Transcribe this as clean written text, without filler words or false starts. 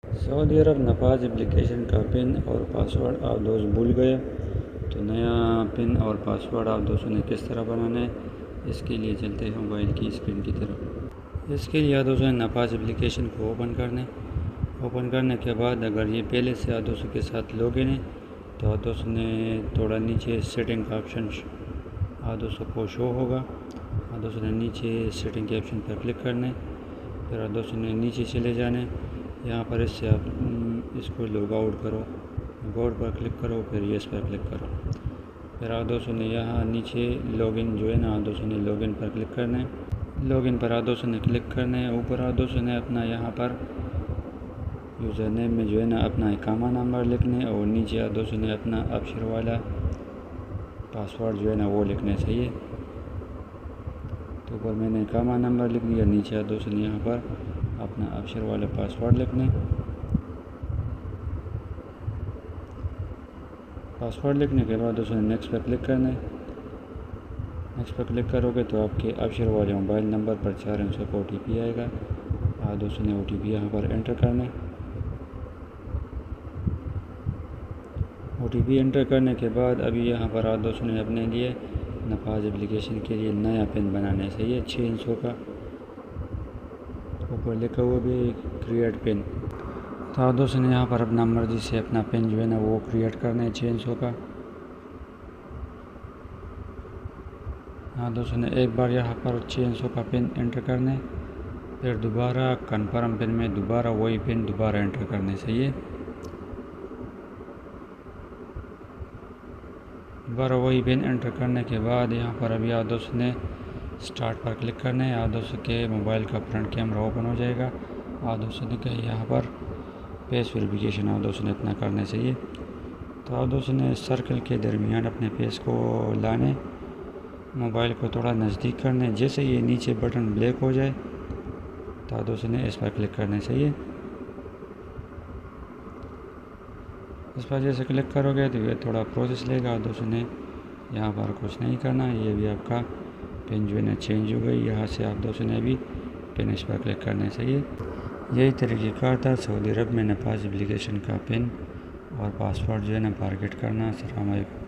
Saudi अरब नफाज application का pin और password आप दोस्त भूल गए तो नया पिन और पासवर्ड आप दोस्तों ने किस तरह बनाना है, इसके लिए चलते हैं मोबाइल की स्क्रीन की तरफ। इसके लिए आप दोस्तों ने नफाज एप्लीकेशन को ओपन करने के बाद अगर ये पहले से आप दोस्तों के साथ लॉगिन है तो आप दोस्तों ने थोड़ा नीचे सेटिंग का ऑप्शन आप दोस्तों को शो होगा। आप दोस्तों ने नीचे सेटिंग के ऑप्शन पर क्लिक करना है, फिर आप दोस्तों ने नीचे चले जाने, यहाँ पर इससे आप इसको लॉग आउट पर क्लिक करो, फिर यस पर क्लिक करो। फिर आप दोस्तों ने यहाँ नीचे लॉगिन जो है ना, आप दोस्तों ने लॉगिन पर क्लिक करना है। लॉगिन पर आप दोस्तों ने क्लिक करना है। ऊपर आप दोस्तों ने अपना यहाँ पर यूज़र नेम में जो है ना अपना इकामा नंबर लिखना है और नीचे आप दोस्तों ने अपना अक्षर वाला पासवर्ड जो है ना वो लिखना चाहिए। तो ऊपर मैंने इकामा नंबर लिख दिया, नीचे आप दोस्तों ने यहाँ पर अपना अक्षर वाला पासवर्ड लिखना है। पासवर्ड लिखने के बाद दोस्तों ने नेक्स्ट पर क्लिक करना है। नेक्स्ट पर क्लिक करोगे तो आपके अक्षर वाले मोबाइल नंबर पर 4 अंकों का OTP आएगा। आप दोस्तों ने OTP यहाँ पर एंटर करना है। OTP एंटर करने के बाद अभी यहाँ पर आप दोस्तों ने अपने लिए नफाज एप्लीकेशन के लिए नया पिन बनाना चाहिए 6 अंकों का। ऊपर लिखा हुआ भी क्रिएट पिन। तो आप दोस्तों ने यहाँ पर अपना मर्ज़ी से अपना पिन जो है ना वो क्रिएट करना है 6 अंकों का। हाँ दोस्तों ने एक बार यहाँ पर 6 अंकों का पिन एंटर करना है, फिर दोबारा कन्फर्म पिन में दोबारा वही पिन दोबारा एंटर करने चाहिए। दोबारा वही पिन एंटर करने के बाद यहाँ पर अभी आप दोस्तों ने स्टार्ट पर क्लिक करना है। आप दोस्तों के मोबाइल का फ्रंट कैमरा ओपन हो जाएगा। आप दोस्तों ने कहीं यहाँ पर फेस वेरिफिकेशन आप दोस्तों ने अपना करना चाहिए। तो आप दोस्तों ने सर्कल के दरमियान अपने फेस को लाने, मोबाइल को थोड़ा नज़दीक करने। जैसे ये नीचे बटन ब्लैक हो जाए तो आप दोस्तों ने इस पर क्लिक करना चाहिए। इस पर जैसे क्लिक करोगे तो ये थोड़ा प्रोसेस लेगा। आप दोस्तों ने यहाँ पर कुछ नहीं करना, ये भी आपका पिन जो है ना चेंज हो गई। यहाँ से आप दोस्तों ने अभी पिन इस पर क्लिक करना चाहिए। यही तरीक़ेकार था सऊदी अरब में नफाज एप्लीकेशन का पिन और पासवर्ड जो है ना फॉरगेट करना। अस्सलाम वालेकुम।